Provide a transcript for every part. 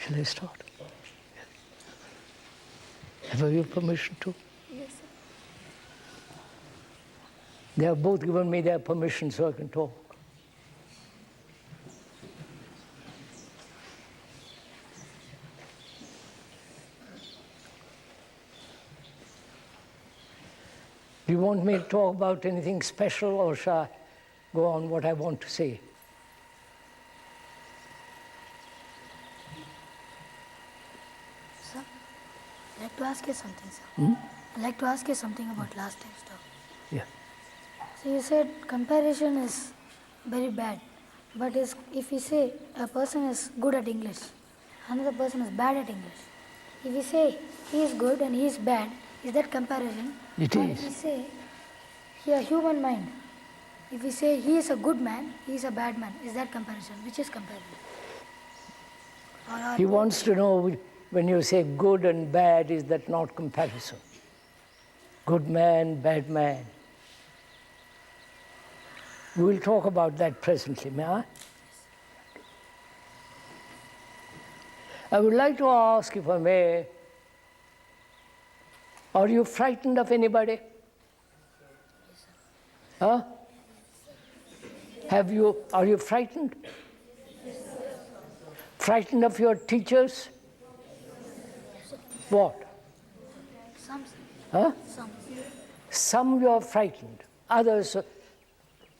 Shall I start? Have you permission to? Yes, sir. They have both given me their permission so I can talk. Do you want me to talk about anything special, or shall I go on what I want to say? Sir, I'd like to ask you something, sir. I'd like to ask you something about last time stuff. Yeah. So you said comparison is very bad, but if you say a person is good at English, another person is bad at English, if you say he is good and he is bad, is that comparison? It or is. If you say a human mind, if you say he is a good man, he is a bad man, is that comparison? Which is comparison? He wants to know, when you say good and bad, is that not comparison? Good man, bad man. We'll talk about that presently, may I? I would like to ask, if I may, are you frightened of anybody? Huh? Are you frightened? Frightened of your teachers? What? Some. Huh? Some. Some you are frightened.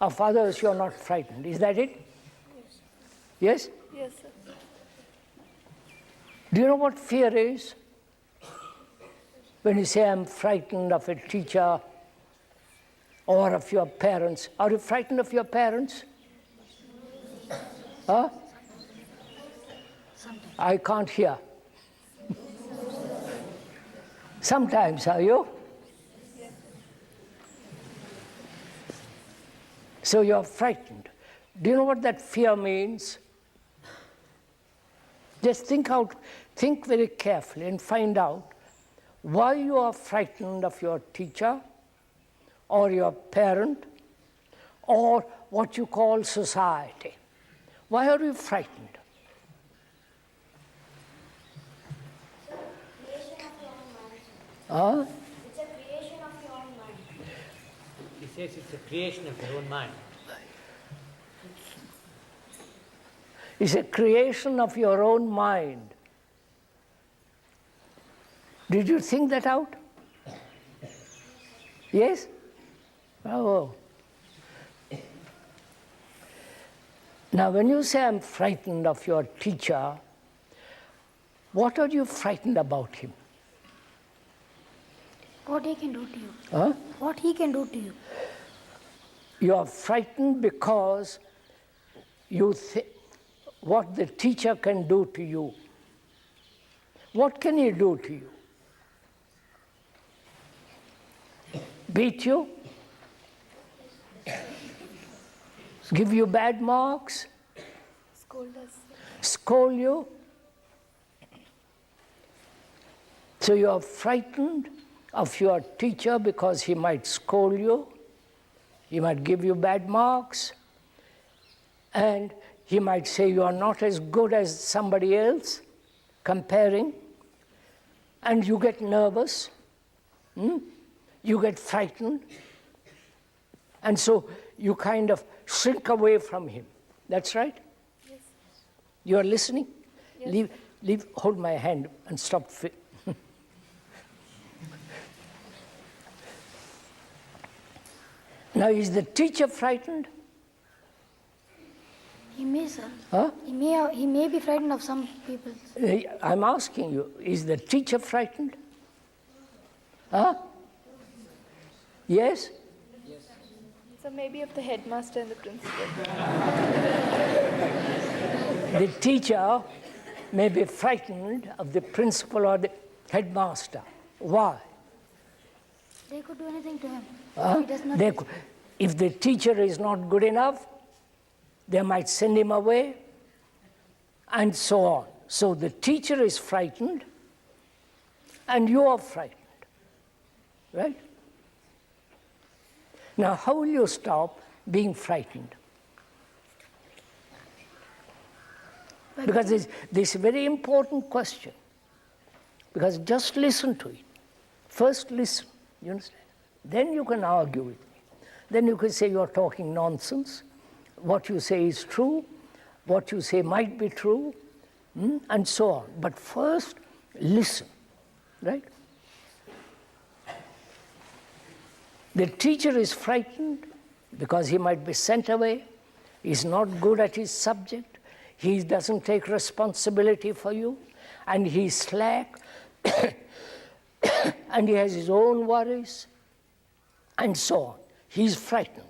Of others you are not frightened. Is that it? Yes? Yes, sir. Do you know what fear is? When you say, I'm frightened of a teacher or of your parents, are you frightened of your parents? Huh? Sometimes. I can't hear. Sometimes, are you? So you're frightened. Do you know what that fear means? Just think very carefully and find out why you are frightened of your teacher or your parent or what you call society. Why are you frightened? Huh? It's a creation of your own mind. He says it's a creation of your own mind. It's a creation of your own mind. Did you think that out? Yes? Oh. Now, when you say I'm frightened of your teacher, what are you frightened about him? What he can do to you. Huh? What he can do to you. You are frightened because you think what the teacher can do to you. What can he do to you? Beat you? Give you bad marks? Scold us. Scold you? So you are frightened of your teacher because he might scold you, he might give you bad marks, and he might say you are not as good as somebody else, comparing, and you get nervous, you get frightened, and so you kind of shrink away from him. That's right? Yes. You are listening? Yes. Hold my hand and stop. Now, is the teacher frightened? He may, sir. Huh? He may be frightened of some people. I'm asking you, is the teacher frightened? Huh? Yes? So maybe of the headmaster and the principal. The teacher may be frightened of the principal or the headmaster. Why? They could do anything to him. Huh? He does not. If the teacher is not good enough, they might send him away, and so on. So the teacher is frightened, and you are frightened, right? Now, how will you stop being frightened? Because this is a very important question. Because just listen to it. First listen, you understand? Then you can argue with me. Then you can say you're talking nonsense. What you say is true. What you say might be true, and so on. But first, listen, right? The teacher is frightened because he might be sent away. He's not good at his subject. He doesn't take responsibility for you, and he's slack, and he has his own worries, and so on. He's frightened.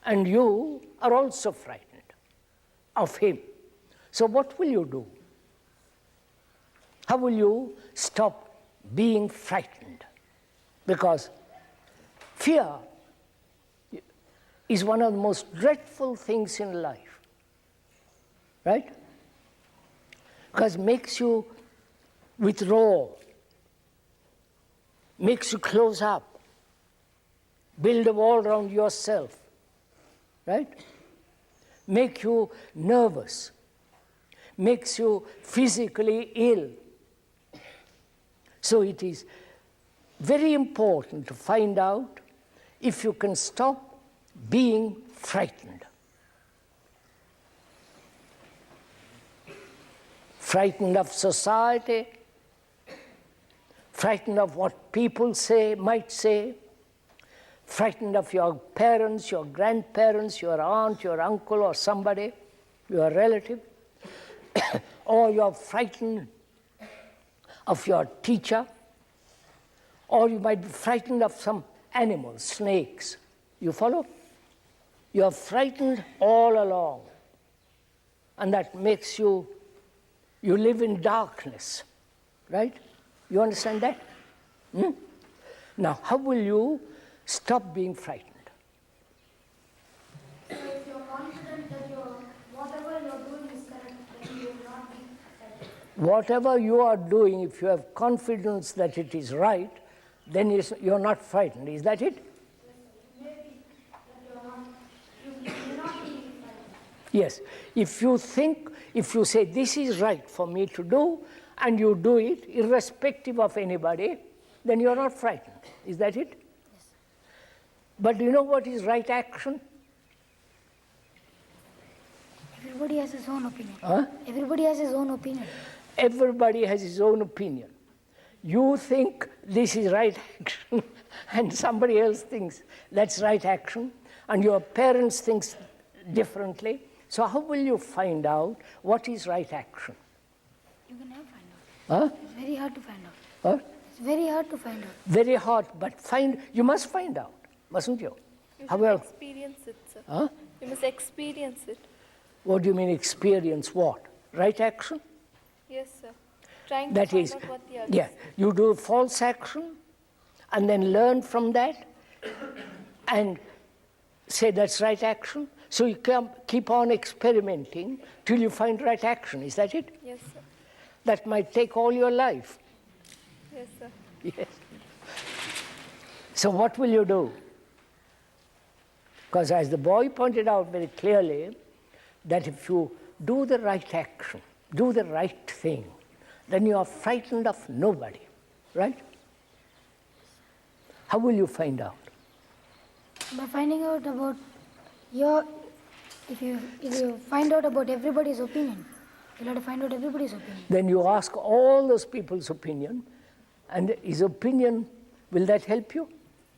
And you are also frightened of him. So what will you do? How will you stop being frightened? Because fear is one of the most dreadful things in life, right? Because it makes you withdraw, makes you close up, build a wall around yourself, right? Make you nervous, makes you physically ill. So it is very important to find out if you can stop being frightened. Frightened of society, frightened of what people say, might say, frightened of your parents, your grandparents, your aunt, your uncle, or somebody, your relative, or you're frightened of your teacher, or you might be frightened of some animals, snakes. You follow? You're frightened all along, and that makes you live in darkness, right? You understand that? Now, how will you stop being frightened? So if you're confident that whatever you're doing is correct, then you will not be frightened. Whatever you are doing, if you have confidence that it is right, then you're not frightened. Is that it? Maybe that you may not be frightened. Yes. If you say this is right for me to do, and you do it irrespective of anybody, then you're not frightened. Is that it? Yes. But do you know what is right action? Everybody has his own opinion. Huh? Everybody has his own opinion. Everybody has his own opinion. You think this is right action, and somebody else thinks that's right action, and your parents think differently. So how will you find out what is right action? You can never find out. Huh? It's very hard to find out. Huh? It's very hard to find out. Very hard, but you must find out, mustn't you? You How should well? experience it, sir. Huh? You must experience it. What do you mean experience what? Right action? Yes, sir. Trying to That find is, out what the others yeah, you do false action and then learn from that and say that's right action. So you keep on experimenting till you find right action. Is that it? Yes, sir. That might take all your life. Yes, sir. Yes. So what will you do? Because as the boy pointed out very clearly, that if you do the right action, do the right thing, then you are frightened of nobody, right? How will you find out? By finding out about if you find out about everybody's opinion, you'll have to find out everybody's opinion. Then you ask all those people's opinion, and his opinion, will that help you?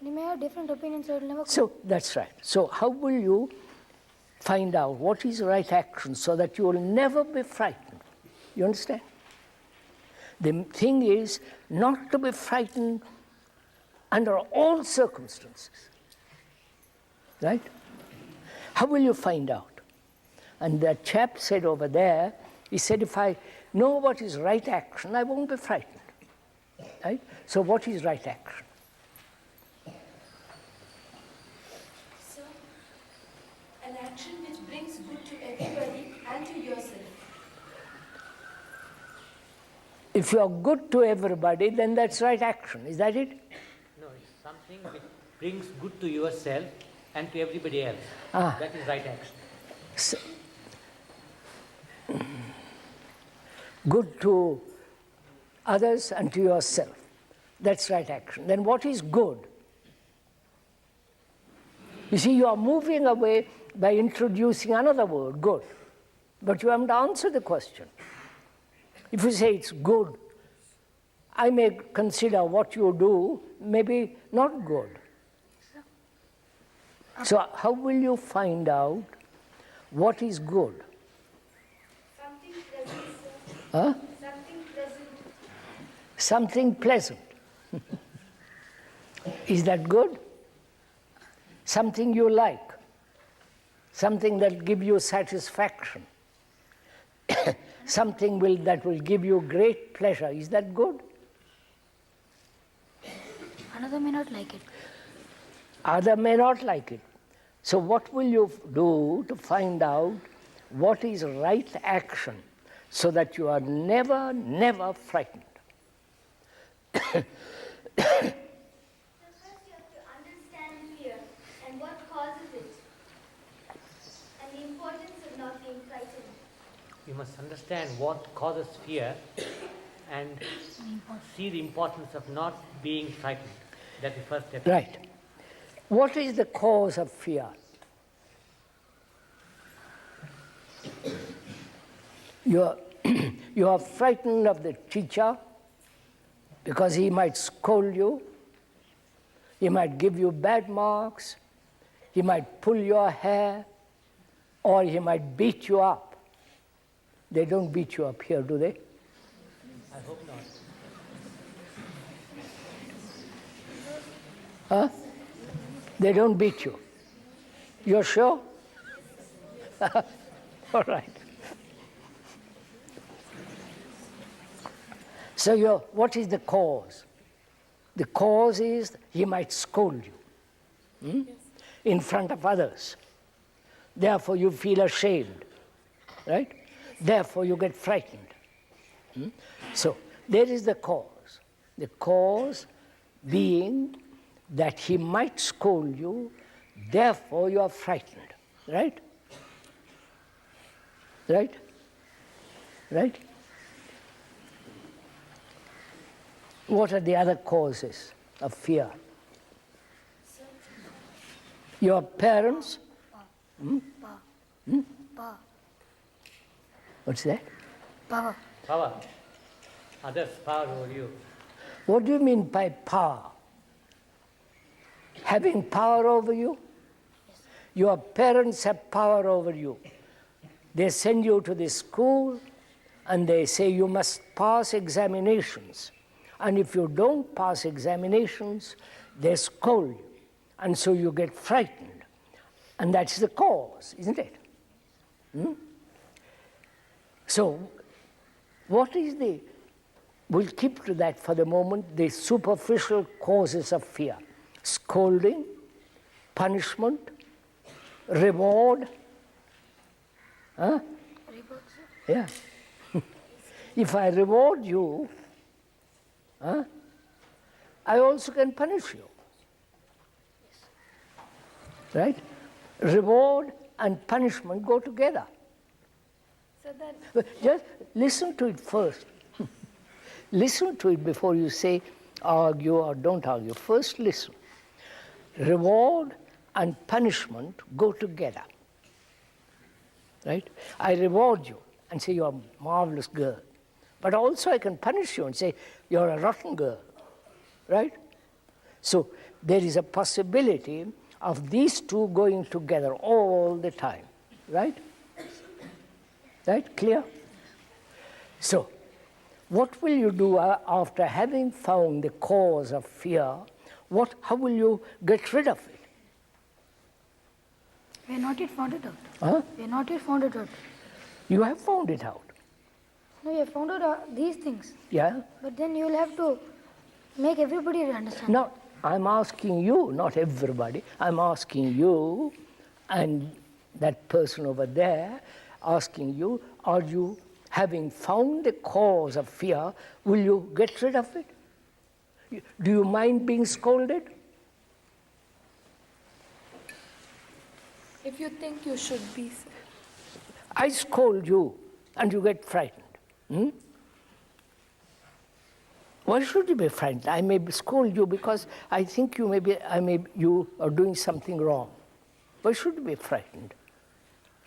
You may have different opinions, so it'll never come. So that's right. So how will you find out what is right action so that you will never be frightened? You understand? The thing is not to be frightened under all circumstances. Right? How will you find out? And that chap said over there, he said, if I know what is right action, I won't be frightened. Right? So what is right action? So, an action which brings good to everybody and to yourself. If you are good to everybody, then that's right action. Is that it? No, it's something which brings good to yourself and to everybody else. Ah. That is right action. So, good to others and to yourself. That's right action. Then what is good? You see, you are moving away by introducing another word, good. But you haven't answered the question. If you say it's good, I may consider what you do maybe not good. So how will you find out what is good? Something pleasant, sir. Huh? Something pleasant. Something pleasant. Is that good? Something you like. Something that give you satisfaction. Something that will give you great pleasure. Is that good? Another may not like it. Other may not like it. So what will you do to find out what is right action so that you are never, never frightened? So first you have to understand fear and what causes it, and the importance of not being frightened. You must understand what causes fear and see the importance of not being frightened. That's the first step. Right. What is the cause of fear? You are frightened of the teacher because he might scold you, he might give you bad marks, he might pull your hair, or he might beat you up. They don't beat you up here, do they? I hope not. Huh? They don't beat you. You're sure? All right. So what is the cause? The cause is he might scold you in front of others. Therefore you feel ashamed, right? Therefore you get frightened. So there is the cause. The cause being that he might scold you, therefore you are frightened, right? Right? Right? What are the other causes of fear? Your parents? Power. What's that? Power. Power. Others' power over you. What do you mean by power? Having power over you? Your parents have power over you. They send you to the school and they say you must pass examinations. And if you don't pass examinations, they scold you. And so you get frightened. And that's the cause, isn't it? So, what is we'll keep to that for the moment, the superficial causes of fear. Scolding, punishment, reward. Huh? Yeah. If I reward you, I also can punish you. Right? Reward and punishment go together. So then, But just listen to it first. Listen to it before you say argue or don't argue. First listen. Reward and punishment go together. Right? I reward you and say you're a marvelous girl. But also I can punish you and say you're a rotten girl. Right? So there is a possibility of these two going together all the time. Right? Right? Clear? So, what will you do after having found the cause of fear? How will you get rid of it? We have not yet found it out. Huh? We have not yet found it out. You have found it out. No, we have found out these things. Yeah? But then you will have to make everybody understand. No, I'm asking you, not everybody. I'm asking you and that person over there, asking you, are you, having found the cause of fear, will you get rid of it? Do you mind being scolded? if you think you should be, sir. I scold you and you get frightened. Why should you be frightened? I may scold you because I think you are doing something wrong. Why should you be frightened?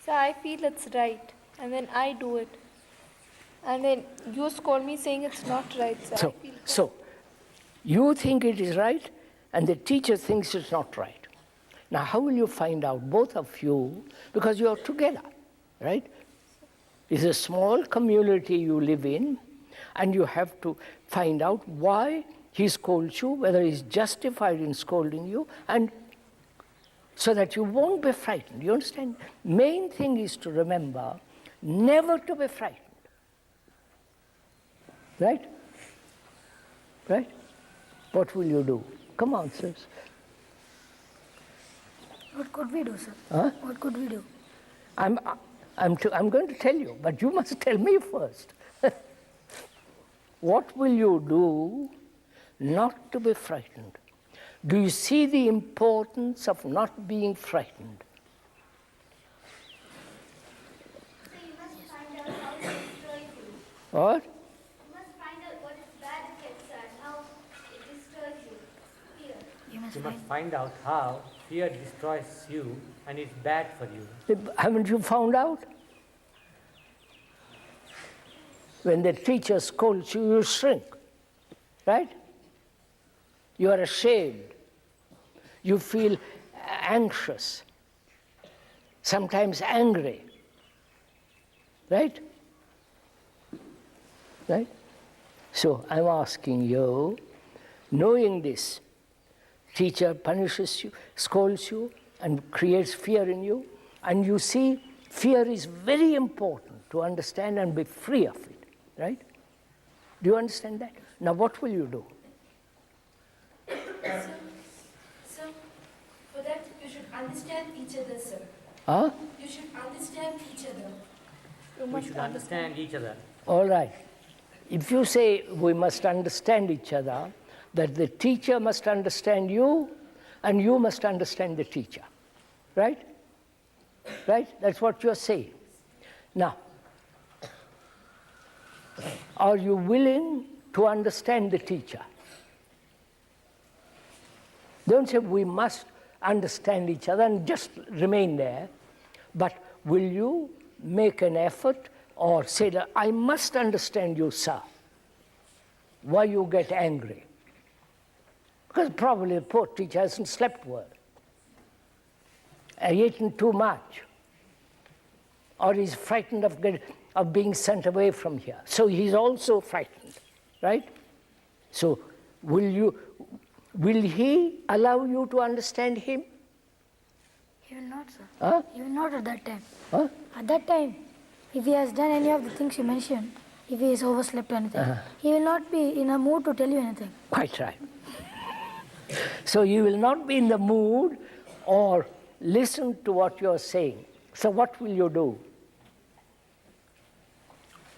So I feel it's right, and then I do it. And then you scold me saying it's not right, so I feel bad. So, you think it is right, and the teacher thinks it's not right. Now, how will you find out, both of you, because you are together, right? It's a small community you live in, and you have to find out why he scolds you, whether he's justified in scolding you, and so that you won't be frightened. You understand? Main thing is to remember never to be frightened. Right? Right? What will you do? Come on, sirs. What could we do, sir? Huh? What could we do? I'm going to tell you, but you must tell me first. What will you do not to be frightened? Do you see the importance of not being frightened? So you must find out how it destroys you. What? You must find out what its bad effects are and how it destroys you. Fear. You must You must find. find out how fear destroys you and is bad for you. Haven't you found out? When the teacher scolds you, you shrink, right? You are ashamed. You feel anxious, sometimes angry, right? Right? So I'm asking you, knowing this, teacher punishes you, scolds you, and creates fear in you, and you see fear is very important to understand and be free of it, right? Do you understand that? Now what will you do? So, for that you should understand each other, sir. Huh? You should understand each other. We should understand each other. All right. If you say we must understand each other, that the teacher must understand you and you must understand the teacher, right? Right? That's what you're saying. Now, are you willing to understand the teacher? Don't say we must understand each other and just remain there, but will you make an effort or say that I must understand you, sir? Why you get angry? Because probably the poor teacher hasn't slept well, eaten too much, or he's frightened of being sent away from here. So he's also frightened, right? So will he allow you to understand him? He will not, sir. Huh? He will not at that time. Huh? At that time, if he has done any of the things you mentioned, if he has overslept or anything, he will not be in a mood to tell you anything. Quite right. So you will not be in the mood or listen to what you're saying. So what will you do?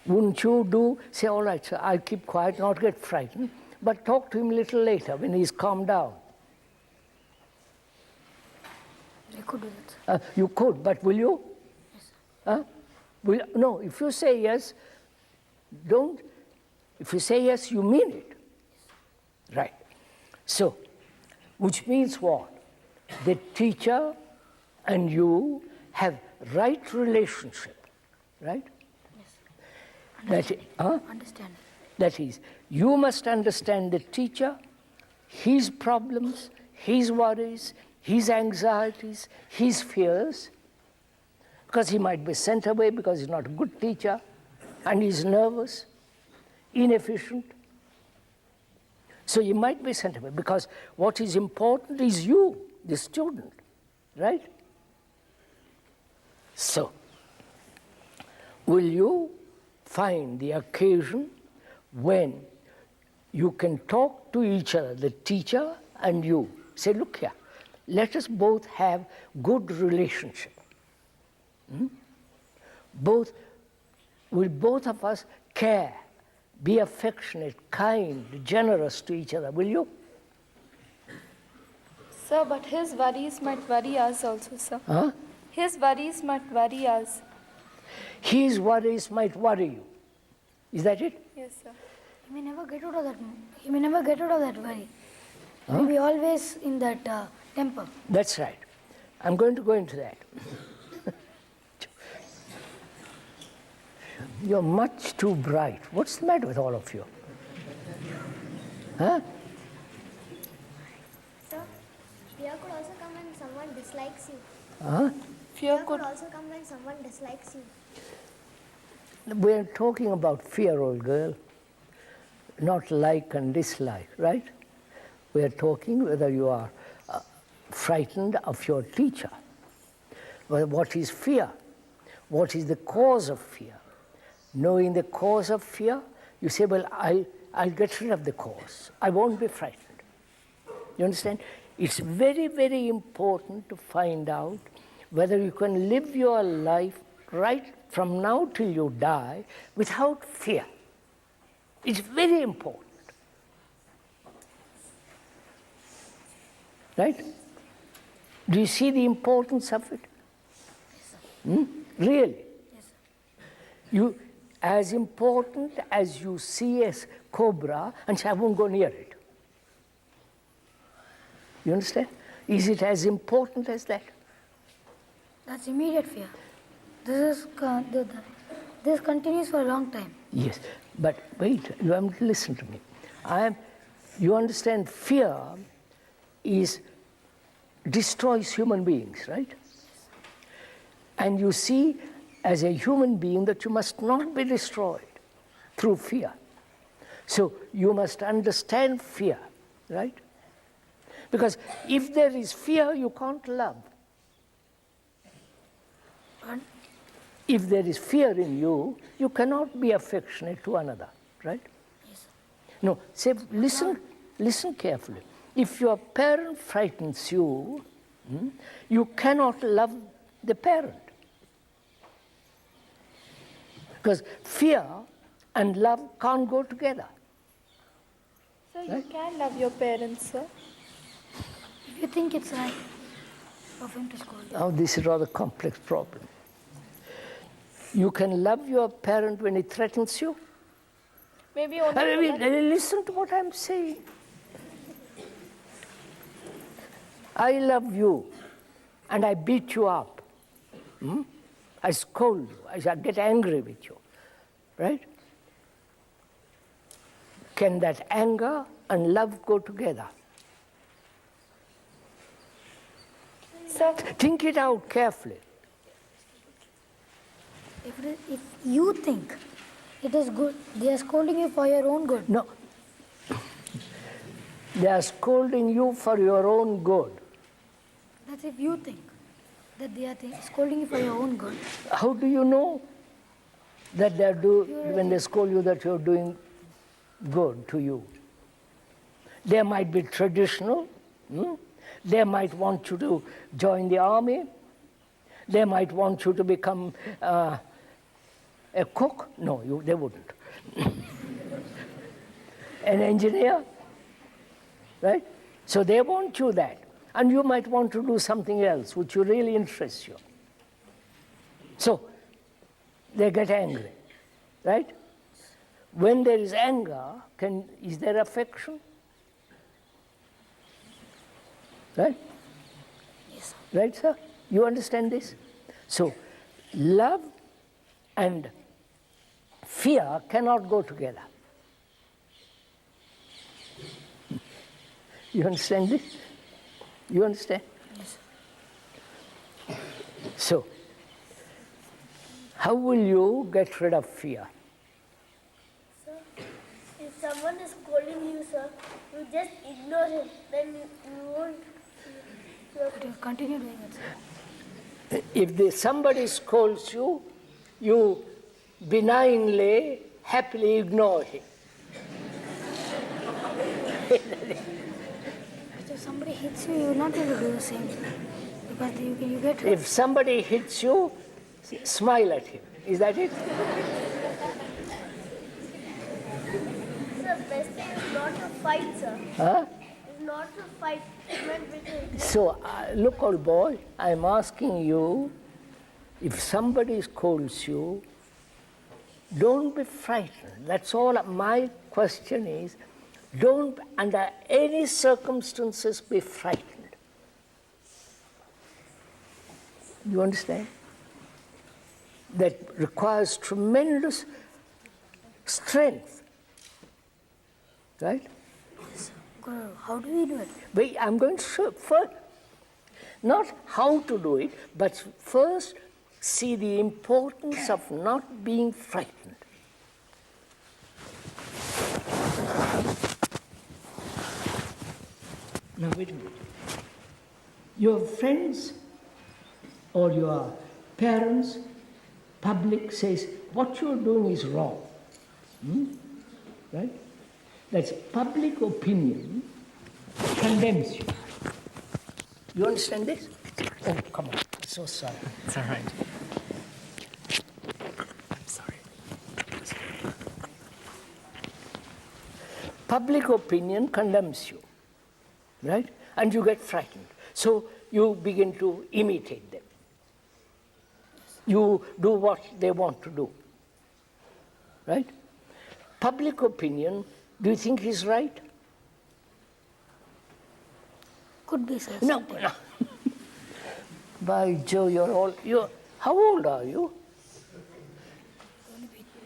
Wouldn't you say, all right, sir, I'll keep quiet, not get frightened, but talk to him a little later when he's calmed down? I could do that, sir. You could, but will you? Yes, sir. No, if you say yes, don't. If you say yes, you mean it. Right. So, which means what? The teacher and you have right relationship, right? Yes. That, Understand. that is, you must understand the teacher, his problems, his worries, his anxieties, his fears, because he might be sent away because he's not a good teacher, and he's nervous, inefficient. So he might be sent away because what is important is you, the student, right? So, will you find the occasion when you can talk to each other, the teacher and you, say, look here, let us both have good relationship. Will both of us care, be affectionate, kind, generous to each other, will you? Sir, but his worries might worry us also, sir. Huh? His worries might worry us. His worries might worry you. Is that it? Yes, sir. He may never get out of that. He may never get out of that worry. He will be always in that temper. That's right. I'm going to go into that. You're much too bright. What's the matter with all of you? Huh? Sir, fear could also come when someone dislikes you. Huh? Fear Fear could. could also come when someone dislikes you. We're talking about fear, old girl, not like and dislike, right? We're talking whether you are frightened of your teacher. Well, what is fear? What is the cause of fear? Knowing the cause of fear, you say, well, I'll get rid of the cause. I won't be frightened. You understand? It's very, very important to find out whether you can live your life right from now till you die without fear. It's very important. Right? Do you see the importance of it? Really? You, as important as you see a cobra and say, I won't go near it. You understand? Is it as important as that? That's immediate fear. This continues for a long time. Yes, but wait, you have to listen to me. You understand, fear destroys human beings, right? And you see, as a human being, that you must not be destroyed through fear. So you must understand fear, right? Because if there is fear, you can't love. And If there is fear in you, you cannot be affectionate to another, right? yes, No, say, listen carefully. If your parent frightens you, you cannot love the parent. Because fear and love can't go together. Sir, you can love your parents, sir. if you think it's right of him to scold you. Now, this is a rather complex problem. You can love your parent when he threatens you. Maybe only. Listen to what I'm saying. I love you, and I beat you up. I scold you. I get angry with you, right? Can that anger and love go together? Sir, Think it out carefully. If you think it is good, they are scolding you for your own good. No. They are scolding you for your own good. That's if you think that they are scolding you for your own good. How do you know that when they scold you that you're doing good to you? They might be traditional. They might want you to join the army. They might want you to become a cook. No, they wouldn't. An engineer, right? So they want you that. And you might want to do something else which really interests you. So they get angry, right? When there is anger, is there affection? Right? Yes. Right, sir? You understand this? So, love and fear cannot go together. You understand this? You understand? Yes. So, how will you get rid of fear? Sir, if someone is scolding you, sir, you just ignore him. Then you won't. But you continue doing it, sir. If somebody scolds you, you benignly, happily ignore him. If somebody hits you, you will not be able to do the same. Because you get If somebody hits you, smile at him. Is that it? Sir, best thing is not to fight, sir. Huh? Is not to fight. So, look, old boy, I'm asking you, if somebody scolds you, Don't be frightened. That's all. My question is, don't under any circumstances be frightened. You understand? That requires tremendous strength, right? Guru, how do we do it? Wait, I'm going to show first, not how to do it, but first see the importance of not being frightened. Now wait a minute. Your friends or your parents, public says, what you're doing is wrong. Right? That's public opinion condemns you. You understand this? Oh, come on. So sorry. It's all right. I'm sorry. Public opinion condemns you, right? And you get frightened. So you begin to imitate them. You do what they want to do, right? Public opinion, do you think is right? Could be, sir. No, no. By Joe, how old are you?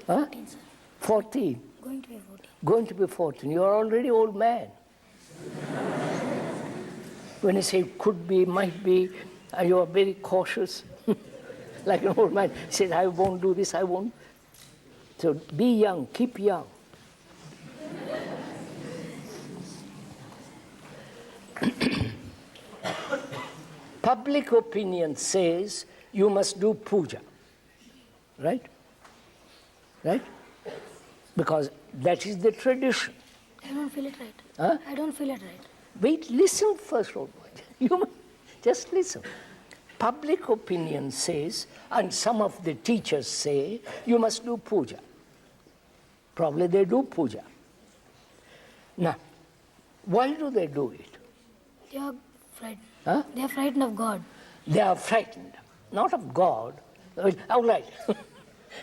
Huh? 14, sir. 14. Going to be 14. Going to be 14. You're already old man. When you say could be, might be, you are very cautious. Like an old man says, I won't do this, I won't. So be young, keep young. Public opinion says you must do puja, right? Right? Because that is the tradition. I don't feel it right. Huh? I don't feel it right. Wait, listen first, old boy. You just listen. Public opinion says, and some of the teachers say, you must do puja. Probably they do puja. Now, why do they do it? They are frightened. Huh? They are frightened of God. They are frightened, not of God. All right.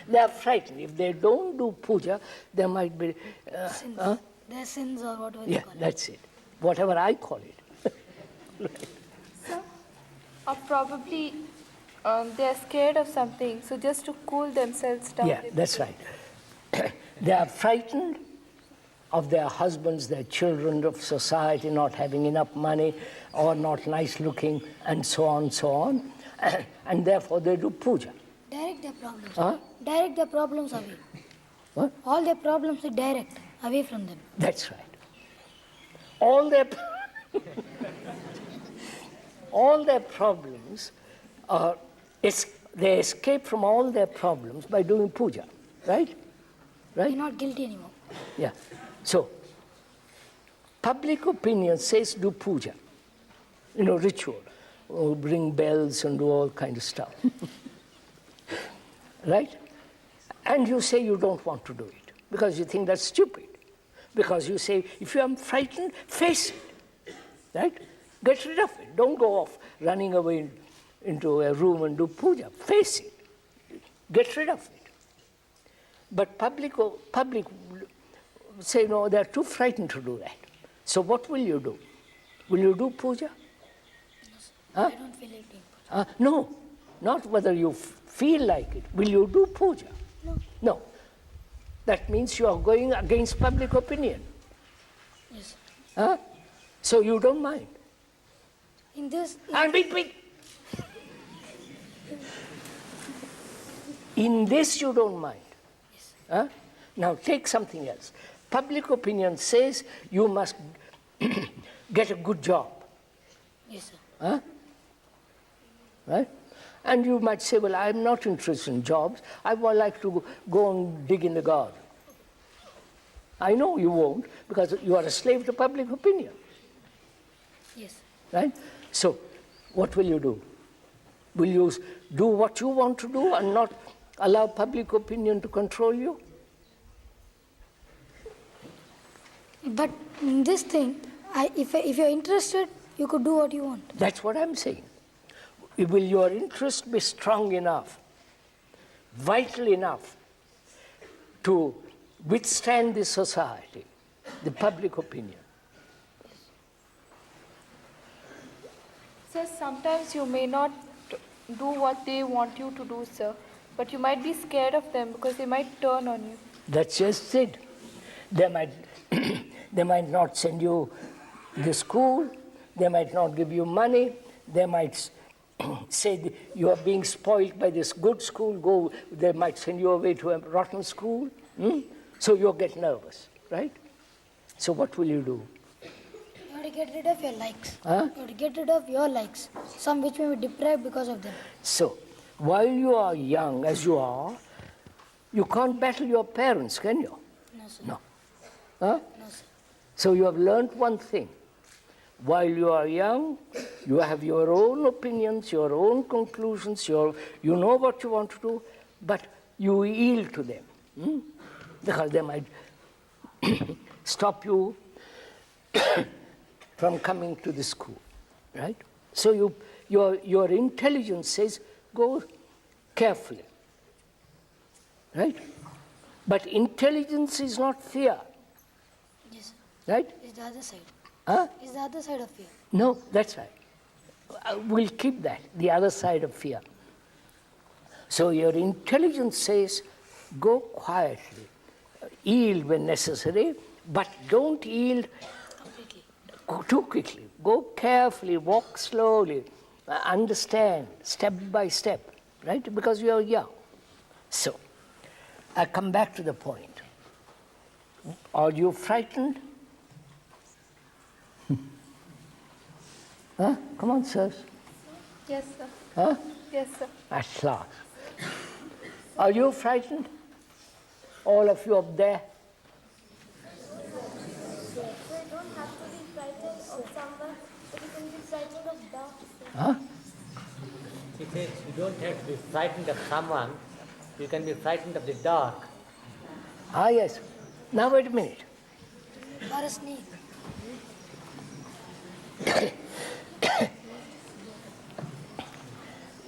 They are frightened. If they don't do puja, there might be... Sins. Huh? Their sins or whatever they Yeah, call it. that's it. Whatever I call it. Or probably they're scared of something, so just to cool themselves down. Yeah, that's right. They are frightened of their husbands, their children, of society not having enough money or not nice looking, and so on, so on. And therefore they do puja. Direct their problems. Huh? Direct their problems away. What? All their problems they direct away from them. That's right. All their all their problems are, they escape from all their problems by doing puja, right? They're Right? not guilty anymore. Yeah. So, public opinion says do puja, ritual, bring bells and do all kind of stuff, right? And you say you don't want to do it because you think that's stupid. Because you say, if you are frightened, face it, right? Get rid of it. Don't go off running away into a room and do puja. Face it. Get rid of it. But public say, no, they're too frightened to do that. So what will you do? Will you do puja? Huh? I don't feel like doing puja. No, not whether you feel like it. Will you do puja? No. No. That means you are going against public opinion. Yes. Huh? So you don't mind. In this, And wait. In this you don't mind. Yes. Huh? Now take something else. Public opinion says you must get a good job. yes, sir. Huh? Right? And you might say, well, I'm not interested in jobs. I would like to go and dig in the garden. I know you won't, because you are a slave to public opinion. Yes. Right? So, what will you do? Will you do what you want to do and not allow public opinion to control you? But in this thing, if you're interested, you could do what you want. That's what I'm saying. Will your interest be strong enough, vital enough, to withstand the society, the public opinion. Sir, sometimes you may not do what they want you to do, sir, but you might be scared of them because they might turn on you. That's just it. They might, they might not send you to school, they might not give you money, they might say you are being spoiled by this good school, they might send you away to a rotten school. So you'll get nervous, right? So what will you do? You have to get rid of your likes. Huh? You have to get rid of your likes, some which may be deprived because of them. So, while you are young, as you are, you can't battle your parents, can you? No, sir. No. Huh? No, sir. So you have learnt one thing. While you are young, you have your own opinions, your own conclusions, you know what you want to do, but you yield to them. Because they might stop you from coming to the school, right? So your intelligence says, go carefully, right? But intelligence is not fear, Yes, sir. right? It's the other side. Huh? It's the other side of fear. No, that's right. We'll keep that, the other side of fear. So your intelligence says, go quietly, yield when necessary, but don't yield Completely. too quickly. Go carefully, walk slowly, understand step by step, right? Because you are young. So, I come back to the point. Are you frightened? Huh? Come on, sirs. Yes, sir. Huh? Yes, sir. At last. Are you frightened? All of you up there? So you don't have to be frightened of someone, but you can be frightened of dark. Huh? He says you don't have to be frightened of someone, you can be frightened of the dark. Ah, yes. Now wait a minute. Or a snake.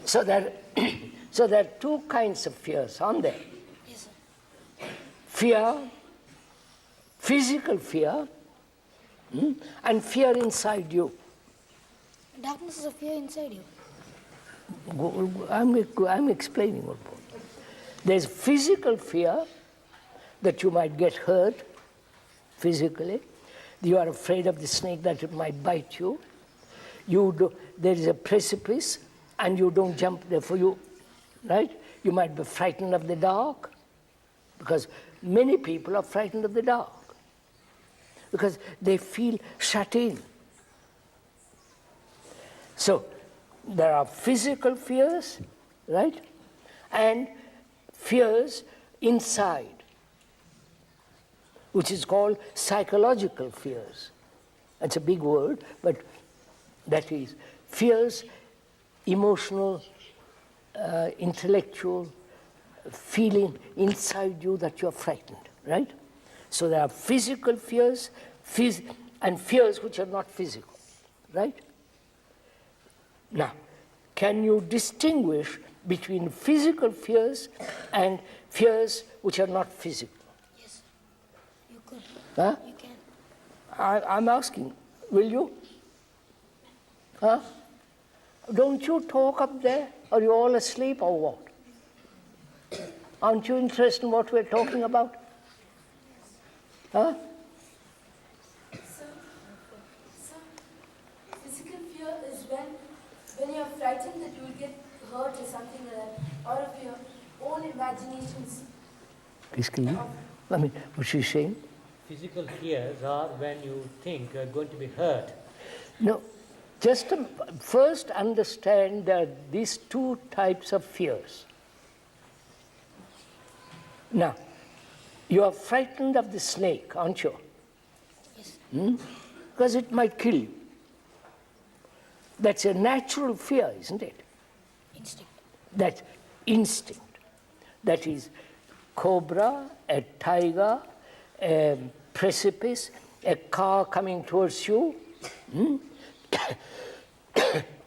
So there are two kinds of fears, aren't there? Yes, sir. Fear, physical fear, and fear inside you. Darkness is a fear inside you. I'm explaining what. There's physical fear that you might get hurt physically. You are afraid of the snake that it might bite you. There is a precipice and you don't jump there for you, right? You might be frightened of the dark because many people are frightened of the dark because they feel shut in. So there are physical fears, right? And fears inside, which is called psychological fears. That's a big word, but that is fears, emotional, intellectual, feeling inside you that you're frightened, right? So there are physical fears and fears which are not physical, right? Now, can you distinguish between physical fears and fears which are not physical? Yes, you could. Huh? You can. I'm asking, will you? Huh? Don't you talk up there? Are you all asleep or what? Aren't you interested in what we're talking about? Huh? So, physical fear is when you're frightened that you will get hurt or something like that, or of your own imaginations. Please, can you? I mean, what she's saying? Physical fears are when you think you're going to be hurt. No, just first understand that these two types of fears. Now, you are frightened of the snake, aren't you? Yes. Because it might kill you. That's a natural fear, isn't it? Instinct. That instinct. That is cobra, a tiger, a precipice, a car coming towards you.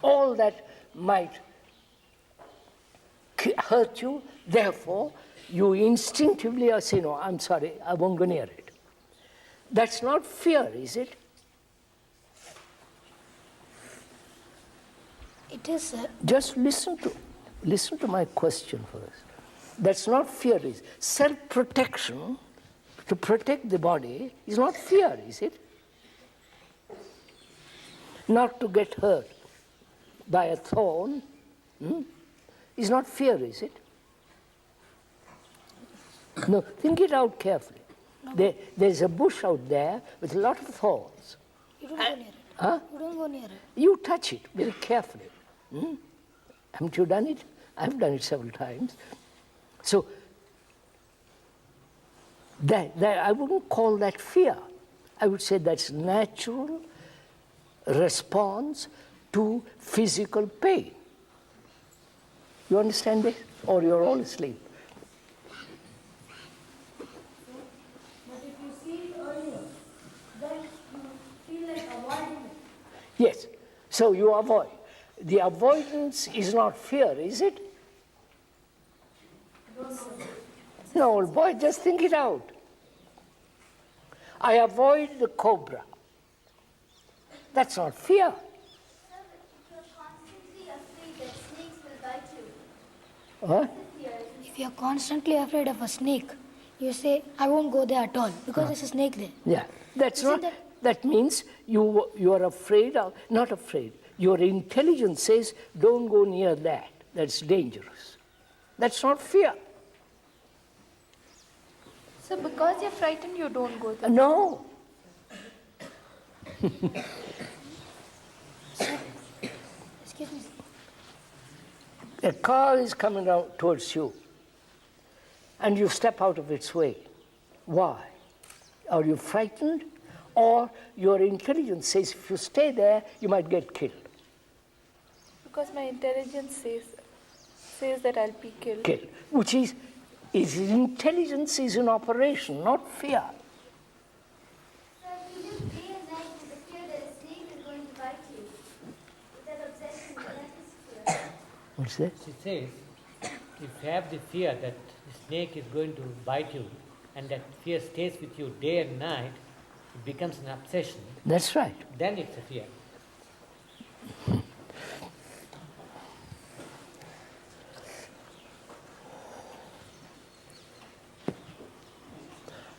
All that might hurt you. Therefore, you instinctively are saying, no, I'm sorry, I won't go near it. That's not fear, is it? It is, sir. Just listen to my question first. That's not fear, is self-protection. To protect the body is not fear, is it? Not to get hurt by a thorn is not fear, is it? No, think it out carefully. There's a bush out there with a lot of thorns. You don't go near it. Huh? You don't go near it. You touch it very carefully. Haven't you done it? I've done it several times. So, that I wouldn't call that fear. I would say that's natural response to physical pain. You understand this? Or you're all asleep? But if you see it earlier, then you feel like avoiding it. Yes. So you avoid. The avoidance is not fear, is it? No, old boy, just think it out. I avoid the cobra. That's not fear. Sir, if you're constantly afraid that snakes will bite you, Huh? the fear is If you are constantly afraid of a snake, you say, I won't go there at all because there's a snake there. Yeah, that's Isn't not. That means you are afraid of, not afraid. Your intelligence says, don't go near that. That's dangerous. That's not fear. So because you're frightened, you don't go there. No. Excuse me. A car is coming out towards you, and you step out of its way. Why? Are you frightened? Or your intelligence says, if you stay there, you might get killed. Because my intelligence says that I'll be killed. Killed. Which is intelligence is in operation, not fear. Sir, if you live day and night with the fear that a snake is going to bite you, is that obsession, that is fear. What's that? She says, if you have the fear that the snake is going to bite you, and that fear stays with you day and night, it becomes an obsession, That's right. then it's a fear.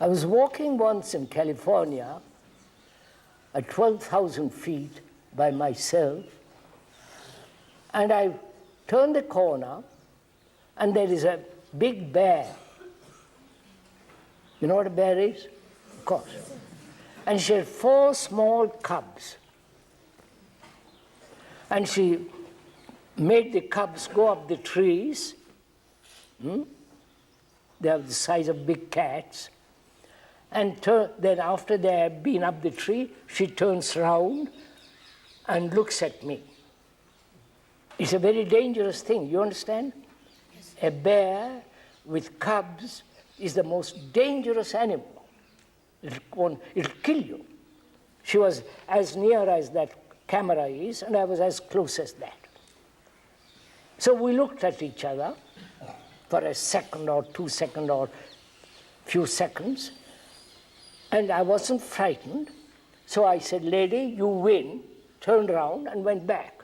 I was walking once in California at 12,000 feet by myself, and I turned the corner, and there is a big bear. You know what a bear is? Of course. And she had 4 small cubs. And she made the cubs go up the trees. They have the size of big cats. And then after they have been up the tree, she turns round and looks at me. It's a very dangerous thing, you understand? Yes. A bear with cubs is the most dangerous animal. It'll kill you. She was as near as that camera is, and I was as close as that. So we looked at each other for a second or 2 seconds or few seconds, and I wasn't frightened. So I said, lady, you win, turned around and went back.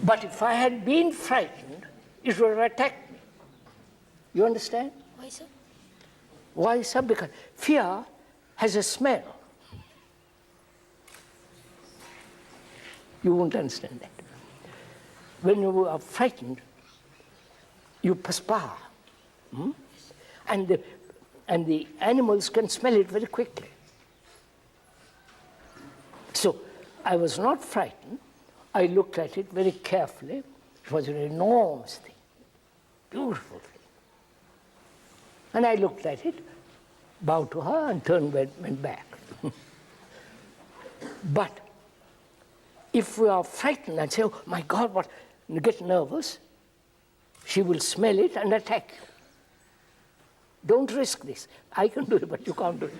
But if I had been frightened, it would have attacked me. You understand? Why, sir? Why, sir? Because fear has a smell. You won't understand that. When you are frightened, you perspire. And the animals can smell it very quickly. So I was not frightened. I looked at it very carefully. It was an enormous thing, beautiful thing. And I looked at it, bowed to her, and went back. But if we are frightened and say, oh my God, what, and get nervous, she will smell it and attack you. Don't risk this. I can do it, but you can't do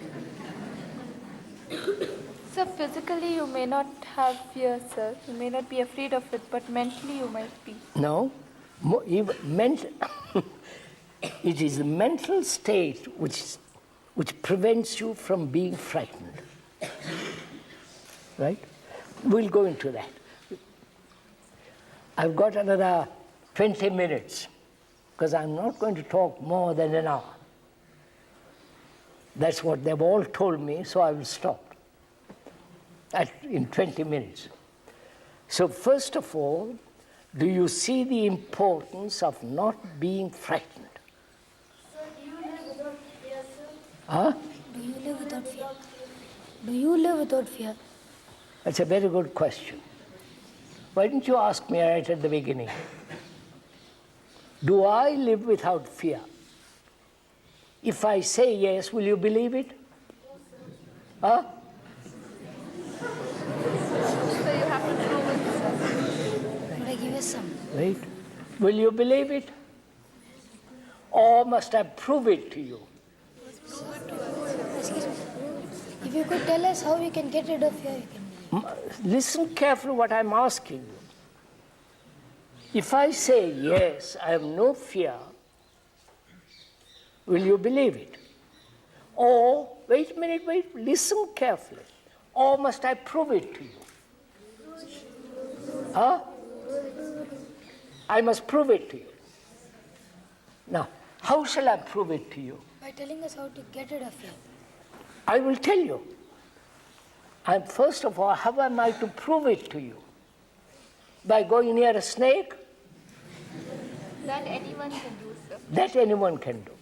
it. So physically you may not have fear, sir. You may not be afraid of it, but mentally you might be. No, it is the mental state which prevents you from being frightened. Right? We'll go into that. I've got another 20 minutes because I'm not going to talk more than an hour. That's what they've all told me, so I will stop in 20 minutes. So first of all, do you see the importance of not being frightened? Sir, do you live without fear, sir? Huh? Do you live without fear? Do you live without fear? That's a very good question. Why didn't you ask me right at the beginning? Do I live without fear? If I say yes, will you believe it? Huh? So you have to prove it, sir. Could I give you some? Right? Will you believe it? Or must I prove it to you? Excuse me. If you could tell us how we can get rid of fear, we can believe. Listen carefully what I'm asking you. If I say yes, I have no fear, will you believe it? Or, wait a minute, listen carefully. Or must I prove it to you? Huh? I must prove it to you. Now, how shall I prove it to you? By telling us how to get rid of fear. I will tell you. And first of all, how am I to prove it to you? By going near a snake? That anyone can do, sir. That anyone can do.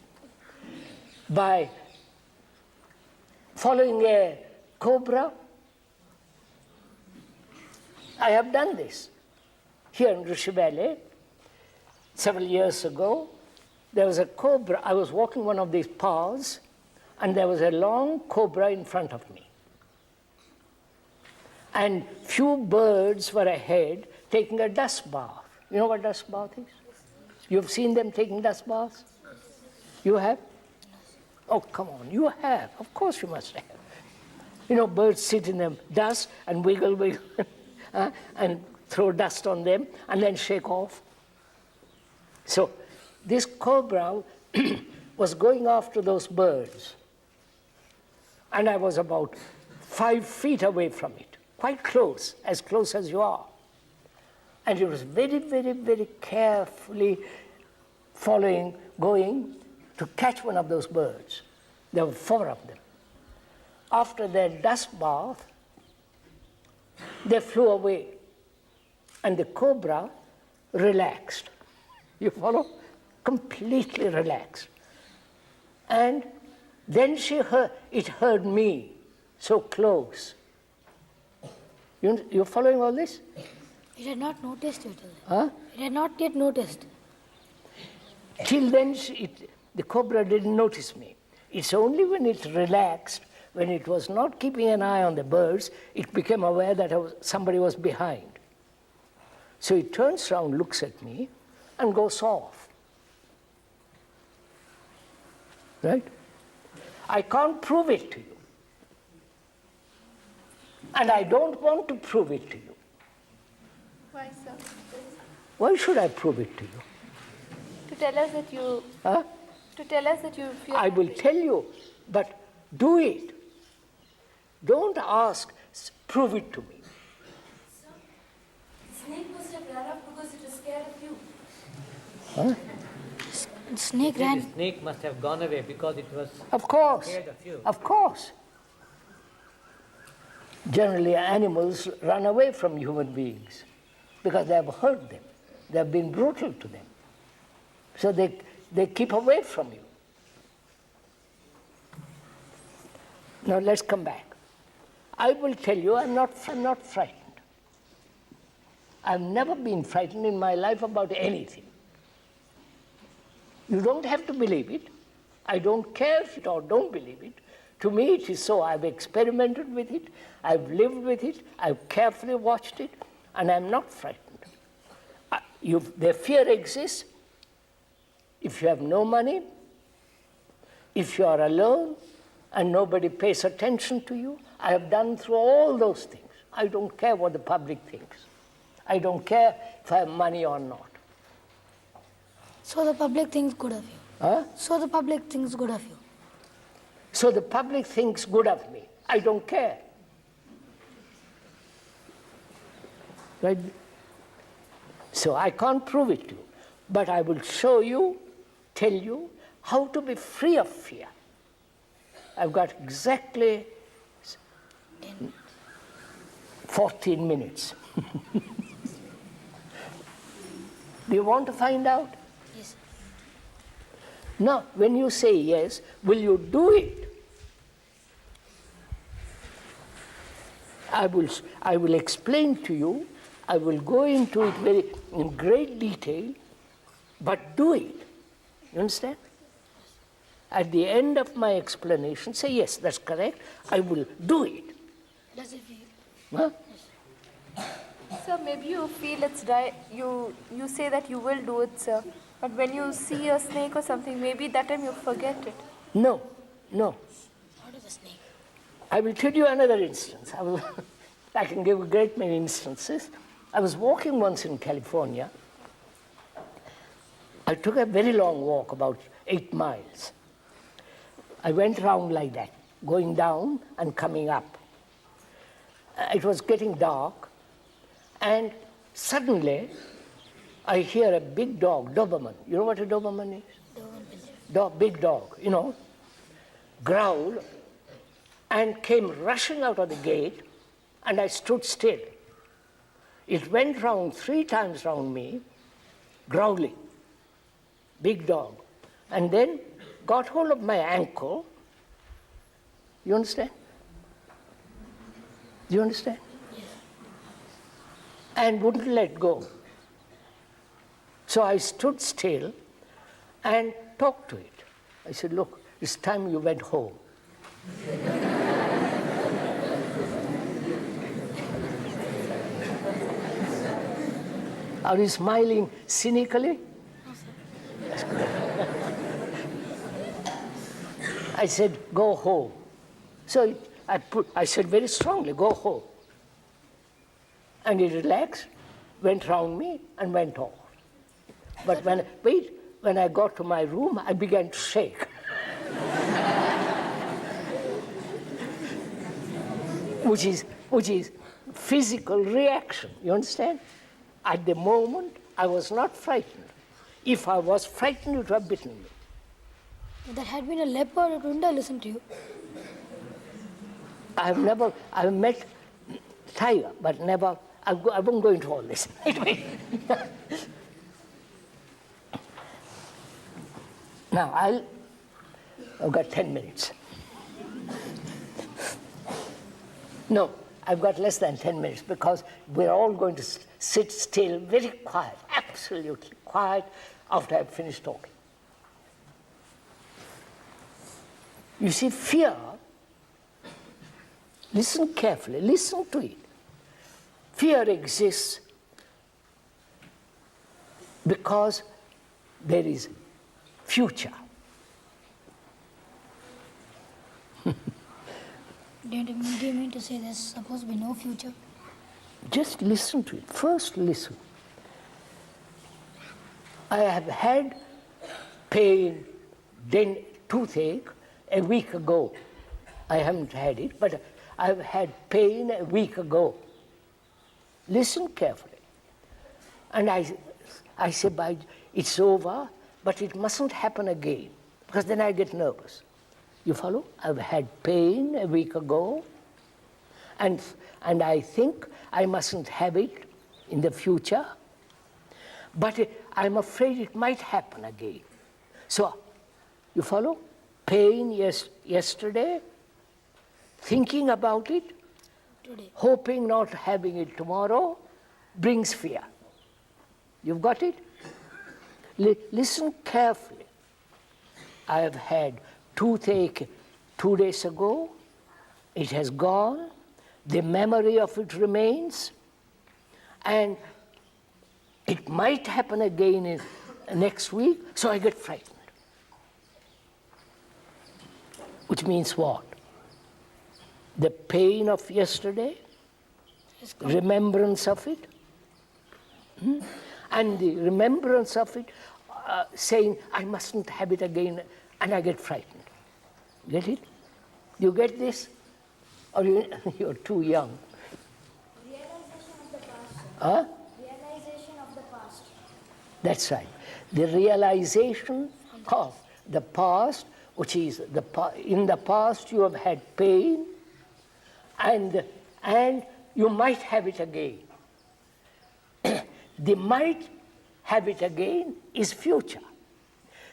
By following a cobra? I have done this. Here in Rishi Valley, several years ago, there was a cobra. I was walking one of these paths, and there was a long cobra in front of me. And few birds were ahead taking a dust bath. You know what dust bath is? You've seen them taking dust baths? You have? Oh, come on, you have. Of course you must have. You know, birds sit in the dust and wiggle, and throw dust on them and then shake off. So this cobra was going after those birds. And I was about 5 feet away from it, quite close as you are. And it was very, very, very carefully going to catch one of those birds. There were 4 of them. After their dust bath, they flew away. And the cobra relaxed. You follow? Completely relaxed. And then it heard me so close. You're following all this? It had not noticed you till then. Huh? It had not yet noticed. Till then, the cobra didn't notice me. It's only when it relaxed, when it was not keeping an eye on the birds, it became aware that somebody was behind. So it turns around, looks at me, and goes off. Right? I can't prove it to you. And I don't want to prove it to you. Why, sir? Why should I prove it to you? To tell us that you... Huh? To tell us that you fear... I will tell you, but do it. Don't ask, prove it to me. Snake must have run off because it was scared of you. Huh? The snake The ran. snake must have gone away because it was Of course. scared of you. Of course. Generally, animals run away from human beings because they have hurt them. They have been brutal to them. So they keep away from you. Now let's come back. I will tell you, I'm not frightened. I've never been frightened in my life about anything. You don't have to believe it. I don't care if you don't believe it. To me, it is so. I've experimented with it. I've lived with it. I've carefully watched it, and I'm not frightened. The fear exists if you have no money, if you are alone, and nobody pays attention to you. I have done through all those things. I don't care what the public thinks. I don't care if I have money or not. So the public thinks good of you. Huh? So the public thinks good of you. So the public thinks good of me. I don't care. Right? So I can't prove it to you, but I will show you, tell you how to be free of fear. I've got exactly 14 minutes. Do you want to find out? Yes. Now, when you say yes, will you do it? I will explain to you. I will go into it in great detail, but do it. You understand? At the end of my explanation, say, yes, that's correct. I will do it. Does it feel? Huh? Sir, maybe you feel it's right. You say that you will do it, sir. But when you see a snake or something, maybe that time you forget it. No. How does a snake? I will tell you another instance. I can give a great many instances. I was walking once in California. I took a very long walk, about 8 miles. I went around like that, going down and coming up. It was getting dark, and suddenly I hear a big dog, Doberman. You know what a Doberman is? Big dog, growl, and came rushing out of the gate, and I stood still. It went round 3 times round me, growling, big dog, and then got hold of my ankle. You understand? Do you understand? Yes. And wouldn't let go. So I stood still and talked to it. I said, look, it's time you went home. Are you smiling cynically? I said, go home. So I said very strongly, go home. And he relaxed, went round me, and went off. But when I got to my room, I began to shake. which is physical reaction, you understand? At the moment, I was not frightened. If I was frightened, it would have bitten me. If that had been a leopard, it wouldn't have listened to you. I've met tiger, but never, I won't go into all this. Now, I've got 10 minutes. No, I've got less than 10 minutes because we're all going to sit still, very quiet, absolutely quiet after I've finished talking. You see, fear, listen carefully, listen to it. Fear exists because there is future. Do you mean to say there's supposed to be no future? Just listen to it. First, listen. I have had pain, toothache a week ago. I haven't had it, but I've had pain a week ago. Listen carefully. And I say, it's over, but it mustn't happen again, because then I get nervous. You follow? I've had pain a week ago, and I think I mustn't have it in the future, but I'm afraid it might happen again. So, you follow? Pain yesterday, thinking about it, Today. hoping not having it tomorrow, brings fear. You've got it? Listen carefully. I have had toothache 2 days ago. It has gone. The memory of it remains. And it might happen again next week, so I get frightened. which means what? The pain of yesterday, remembrance of it, and the remembrance of it saying, I mustn't have it again, and I get frightened. Get it? You get this? Or you're too young? Realization of the past. Huh? Realization of the past. That's right. The realization of the past, which is in the past you have had pain, and you might have it again. The might have it again is future.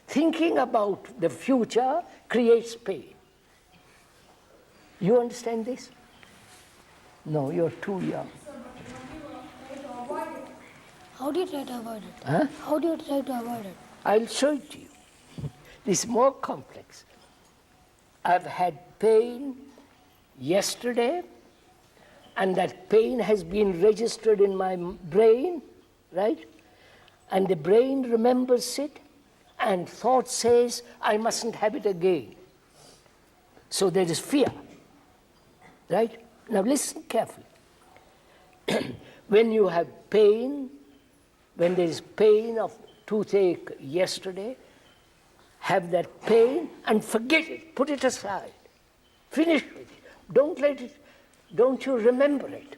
Thinking about the future creates pain. You understand this? No, you're too young. How do you try to avoid it? Huh? How do you try to avoid it? I'll show it to you. It's more complex. I've had pain yesterday, and that pain has been registered in my brain, right? And the brain remembers it, and thought says, I mustn't have it again. So there is fear, right? Now listen carefully. When you have pain, when there is pain of toothache yesterday, have that pain and forget it, put it aside, finish with it. Don't you remember it.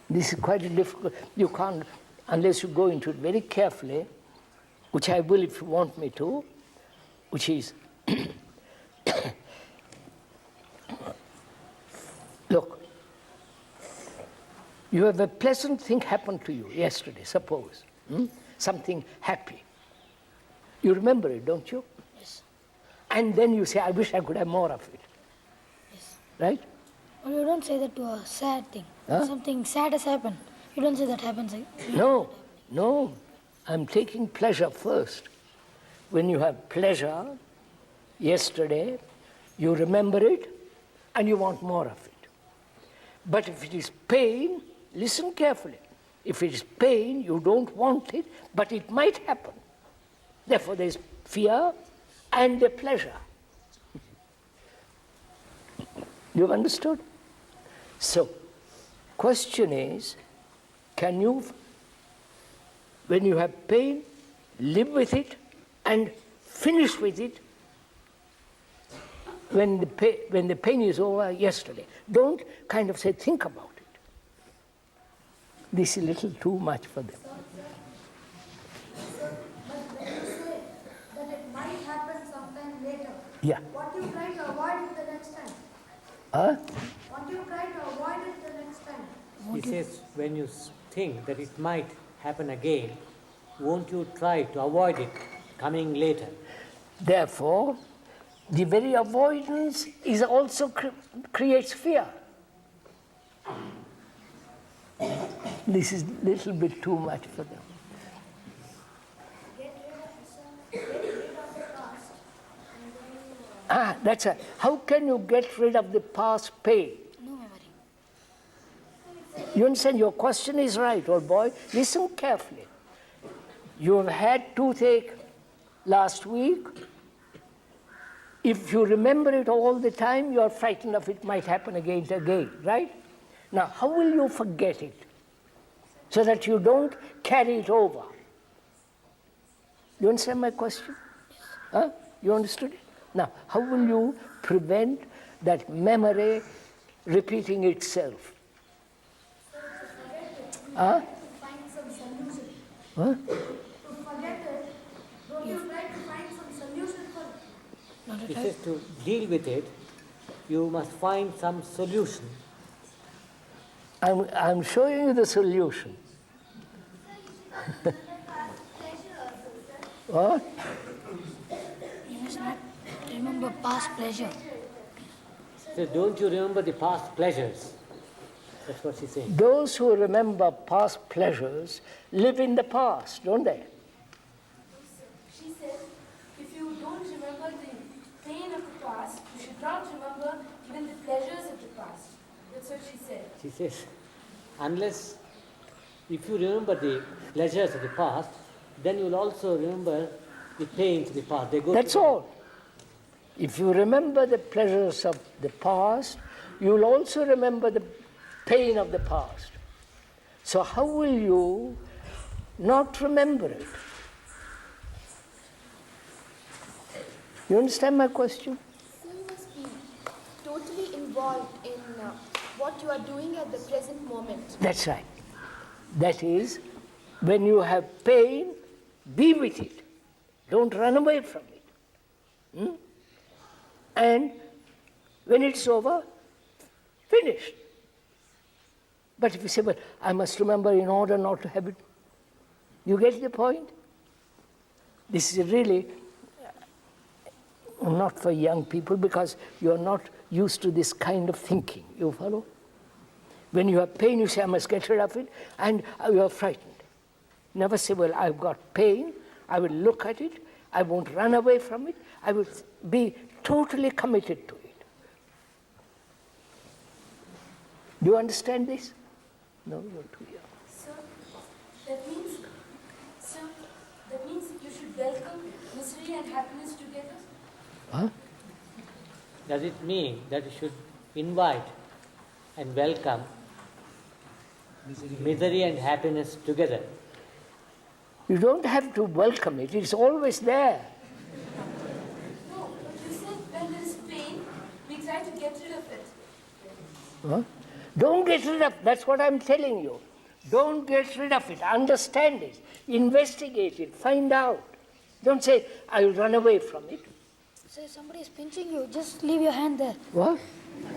This is quite a difficult, you can't, unless you go into it very carefully, which I will if you want me to, which is, look, you have a pleasant thing happen to you yesterday, suppose, something happy. You remember it, don't you? Yes. And then you say, I wish I could have more of it. Yes. Right? Or you don't say that to a sad thing. Huh? Something sad has happened. You don't say that happens. No. I'm taking pleasure first. When you have pleasure yesterday, you remember it and you want more of it. But if it is pain, listen carefully. If it is pain, you don't want it, but it might happen. Therefore, there is fear and the pleasure. You've understood? So, question is, can you, when you have pain, live with it and finish with it when the pain is over yesterday? Don't kind of say, think about it. This is a little too much for them. Yeah. What you try to avoid it the next time? Huh? What you try to avoid it the next time? He says, when you think that it might happen again, won't you try to avoid it coming later? Therefore, the very avoidance is also creates fear. This is a little bit too much for them. That's right. How can you get rid of the past pain? No memory. You understand? Your question is right, old boy. Listen carefully. You have had toothache last week. If you remember it all the time, you are frightened of it might happen again, right? Now, how will you forget it so that you don't carry it over? You understand my question? Huh? You understood it? Now, how will you prevent that memory repeating itself? Huh? Find some solution. Huh? To forget it, don't you try to find some solution for it? He says to deal with it, you must find some solution. I'm showing you the solution. What? You must not remember past pleasure. He says, don't you remember the past pleasures? That's what she's saying. Those who remember past pleasures live in the past, don't they? She says, if you don't remember the pain of the past, you should not remember even the pleasures of the past. That's what she said. She says, unless, if you remember the pleasures of the past, then you will also remember the pains of the past. They go That's together. all. If you remember the pleasures of the past, you will also remember the pain of the past. So how will you not remember it? You understand my question? So you must be totally involved in what you are doing at the present moment. That's right. That is, when you have pain, be with it. Don't run away from it. And when it's over, finish. But if you say, well, I must remember in order not to have it, you get the point? This is really not for young people because you're not used to this kind of thinking. You follow? When you have pain, you say, I must get rid of it, and you are frightened. Never say, well, I've got pain, I will look at it, I won't run away from it, I will be totally committed to it. Do you understand this? No, you're too young. Sir, that means you should welcome misery and happiness together? Huh? Does it mean that you should invite and welcome misery and happiness together? You don't have to welcome it, it's always there. No, but you said when there is pain, we try to get rid of it. Huh? Don't get rid of it, that's what I'm telling you. Don't get rid of it, understand it, investigate it, find out. Don't say, I will run away from it. Say somebody is pinching you, just leave your hand there. What?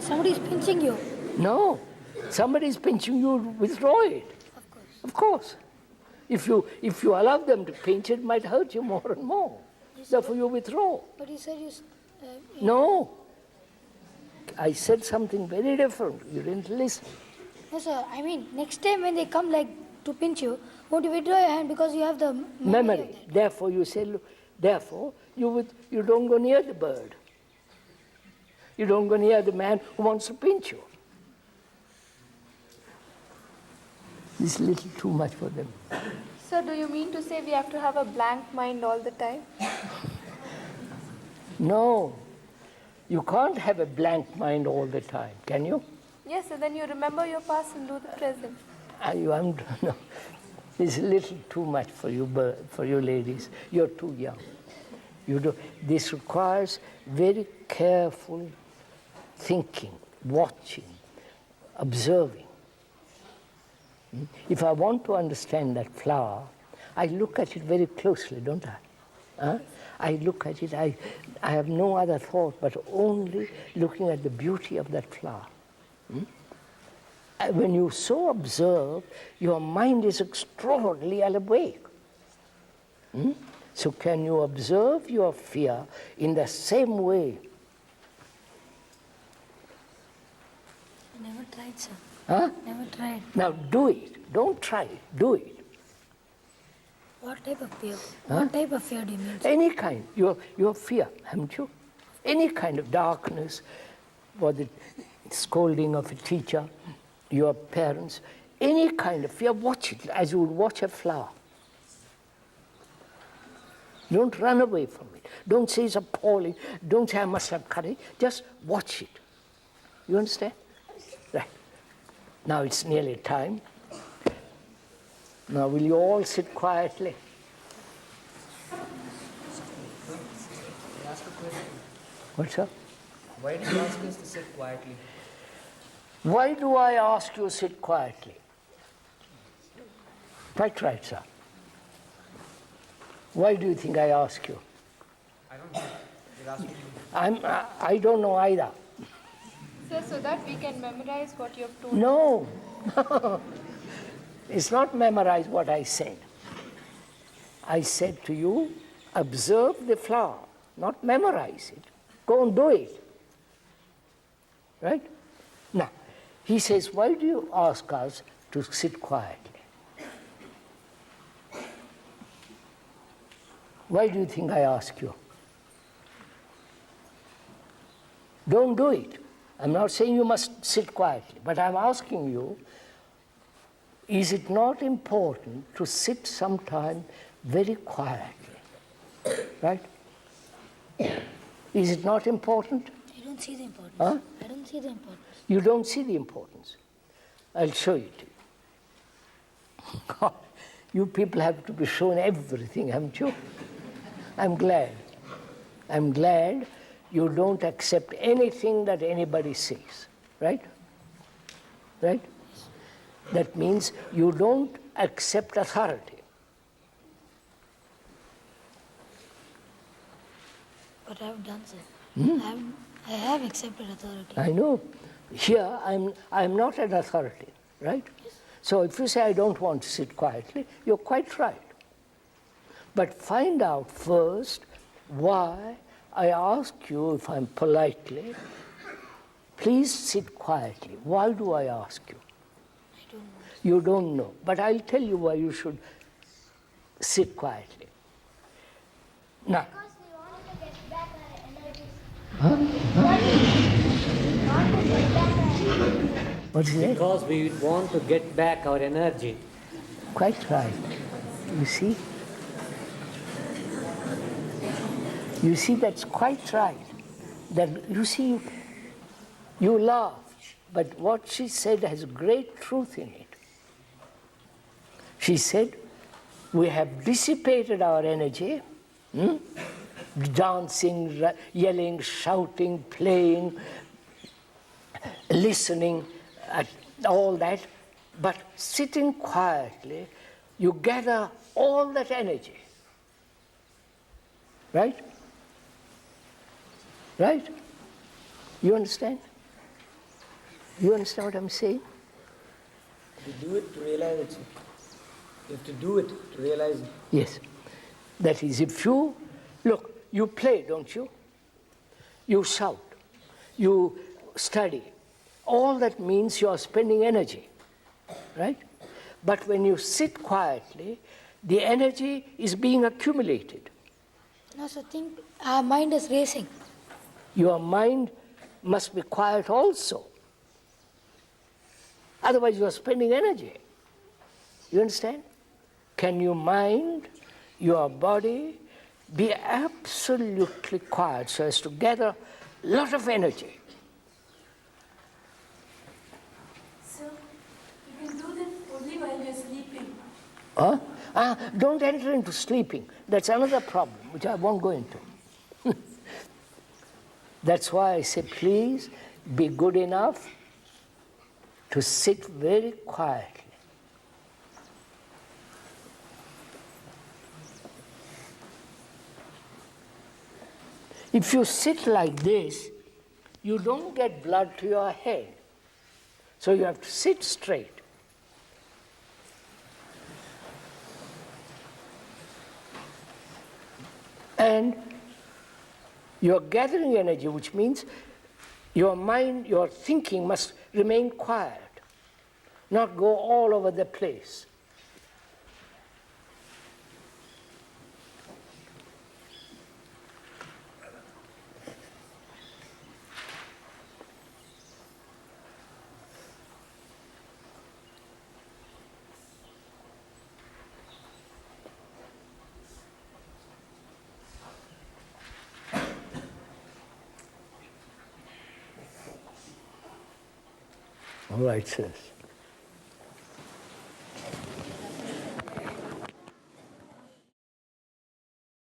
Somebody is pinching you. No. Somebody is pinching you, withdraw it. Of course. Of course. If you allow them to pinch, it might hurt you more and more. Therefore, you withdraw. But you said you... No. I said something very different. You didn't listen. No, sir. I mean, next time when they come like to pinch you, won't you withdraw your hand because you have the memory of that? Therefore, you say, look, therefore, you don't go near the bird. You don't go near the man who wants to pinch you. It's a little too much for them. So do you mean to say we have to have a blank mind all the time? No. You can't have a blank mind all the time, can you? Yes, so then you remember your past and do the present. No. It's a little too much for you ladies. You're too young. This requires very careful thinking, watching, observing. If I want to understand that flower, I look at it very closely, don't I? I look at it, I have no other thought but only looking at the beauty of that flower. When you so observe, your mind is extraordinarily awake. So can you observe your fear in the same way? Never tried, sir. Huh? Never tried. Now do it. Don't try it. Do it. What type of fear? What type of fear do you mean, sir? Any kind. Your fear, haven't you? Any kind of darkness, or the scolding of a teacher, your parents, any kind of fear, watch it as you would watch a flower. Don't run away from it. Don't say it's appalling. Don't say I must have courage. Just watch it. You understand? Right. Now it's nearly time. Now will you all sit quietly? What's up? Why do you ask us to sit quietly? Why do I ask you to sit quietly? Quite right, sir. Why do you think I ask you? I don't know. You're asking me. I don't know either. Sir, so that we can memorize what you have told. No. It's not memorize what I said. I said to you, observe the flower, not memorize it. Go and do it. Right? Now, he says, why do you ask us to sit quietly? Why do you think I ask you? Don't do it. I'm not saying you must sit quietly, but I'm asking you, is it not important to sit sometime very quietly? Right? Is it not important? I don't see the importance. Huh? I don't see the importance. You don't see the importance. I'll show you to you. God, you people have to be shown everything, haven't you? I'm glad. I'm glad you don't accept anything that anybody says, right? Right? That means you don't accept authority. But I have done so. I have accepted authority. I know. Here, I'm not an authority, right? So if you say, I don't want to sit quietly, you're quite right. But find out first why I ask you, if I'm politely, please sit quietly. Why do I ask you? I don't know. You don't know. But I'll tell you why you should sit quietly. Now, Because we want to get back our energies. what's that? Because we want to get back our energy. Quite right. You see? You see, that's quite right. That you see, you laugh, but what she said has great truth in it. She said, we have dissipated our energy, dancing, yelling, shouting, playing, listening, all that, but sitting quietly, you gather all that energy. Right? Right? You understand? You understand what I'm saying? You do it to realize it. You have to do it to realize it. Yes. That is, if you, look, you play, don't you? You shout, you study. All that means you are spending energy, right? But when you sit quietly, the energy is being accumulated. No, so think our mind is racing. Your mind must be quiet also. Otherwise, you are spending energy. You understand? Can your mind, your body, be absolutely quiet so as to gather a lot of energy? So, you can do that only while you're sleeping. Huh? Don't enter into sleeping. That's another problem, which I won't go into. That's why I say, please be good enough to sit very quietly. If you sit like this, you don't get blood to your head. So you have to sit straight. And you're gathering energy, which means your mind, your thinking must remain quiet, not go all over the place. All right, sirs.